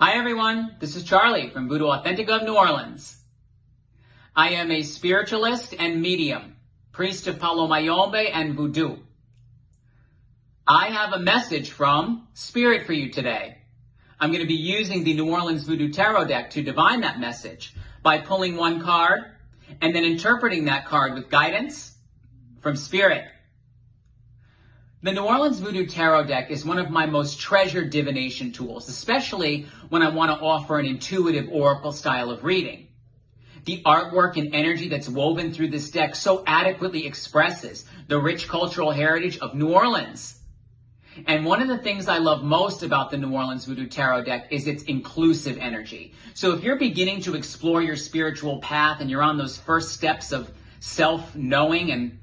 Hi everyone, this is Charlie from Voodoo Authentica of New Orleans. I am a spiritualist and medium, priest of Palo Mayombe and Voodoo. I have a message from Spirit for you today. I'm going to be using the New Orleans Voodoo Tarot deck to divine that message by pulling one card and then interpreting that card with guidance from Spirit. The New Orleans Voodoo Tarot deck is one of my most treasured divination tools, especially when I want to offer an intuitive oracle style of reading. The artwork and energy that's woven through this deck so adequately expresses the rich cultural heritage of New Orleans. And one of the things I love most about the New Orleans Voodoo Tarot deck is its inclusive energy. So if you're beginning to explore your spiritual path and you're on those first steps of self-knowing and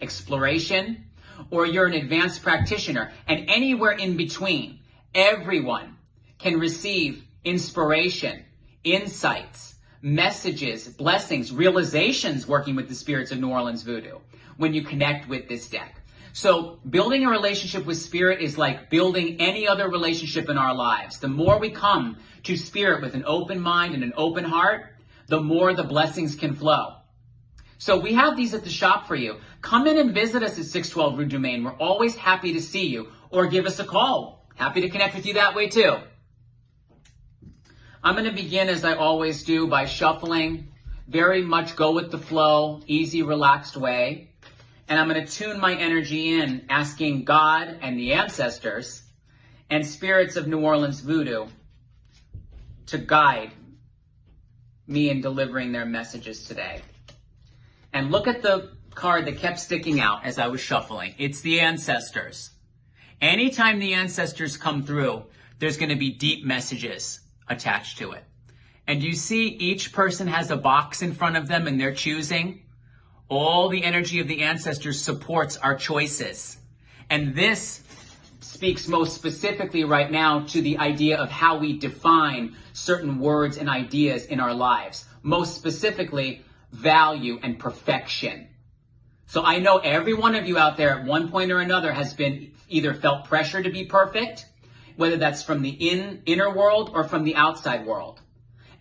exploration, or you're an advanced practitioner, and anywhere in between, everyone can receive inspiration, insights, messages, blessings, realizations working with the spirits of New Orleans Voodoo when you connect with this deck. So building a relationship with Spirit is like building any other relationship in our lives. The more we come to Spirit with an open mind and an open heart, the more the blessings can flow. So we have these at the shop for you. Come in and visit us at 612 Rue du Maine. We're always happy to see you, or give us a call. Happy to connect with you that way too. I'm going to begin, as I always do, by shuffling. Very much go with the flow, easy, relaxed way. And I'm going to tune my energy in, asking God and the ancestors and spirits of New Orleans Voodoo to guide me in delivering their messages today. And look at the card that kept sticking out as I was shuffling. It's the ancestors. Anytime the ancestors come through, there's going to be deep messages attached to it. And you see each person has a box in front of them and they're choosing. All the energy of the ancestors supports our choices. And this speaks most specifically right now to the idea of how we define certain words and ideas in our lives. Most specifically, value and perfection. So I know every one of you out there at one point or another has been either felt pressure to be perfect, whether that's from the inner world or from the outside world.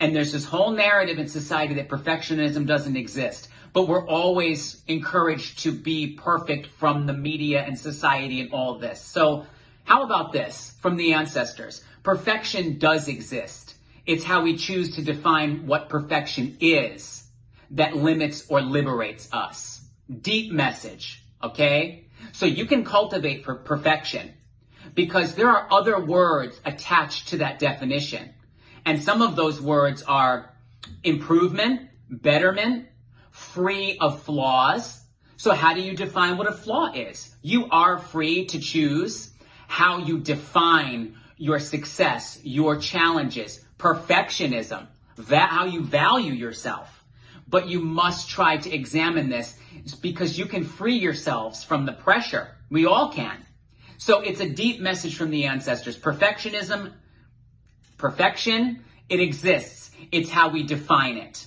And there's this whole narrative in society that perfectionism doesn't exist, but we're always encouraged to be perfect from the media and society and all of this. So how about this from the ancestors? Perfection does exist. It's how we choose to define what perfection is that limits or liberates us. Deep message, okay? So you can cultivate for perfection because there are other words attached to that definition. And some of those words are improvement, betterment, free of flaws. So how do you define what a flaw is? You are free to choose how you define your success, your challenges, perfectionism, how you value yourself. But you must try to examine this because you can free yourselves from the pressure. We all can. So it's a deep message from the ancestors. Perfection, it exists. It's how we define it.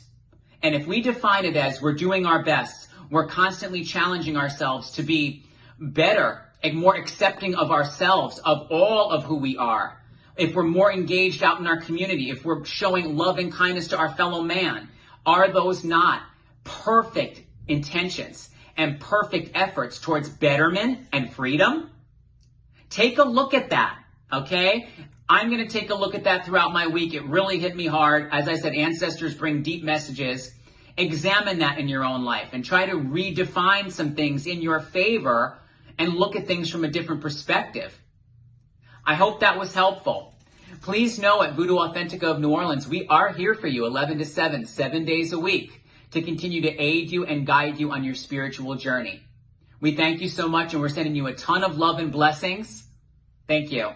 And if we define it as we're doing our best, we're constantly challenging ourselves to be better and more accepting of ourselves, of all of who we are. If we're more engaged out in our community, if we're showing love and kindness to our fellow man, are those not perfect intentions and perfect efforts towards betterment and freedom? Take a look at that, okay? I'm going to take a look at that throughout my week. It really hit me hard. As I said, ancestors bring deep messages. Examine that in your own life and try to redefine some things in your favor and look at things from a different perspective. I hope that was helpful. Please know at Voodoo Authentica of New Orleans, we are here for you 11 to 7, 7 days a week to continue to aid you and guide you on your spiritual journey. We thank you so much and we're sending you a ton of love and blessings. Thank you.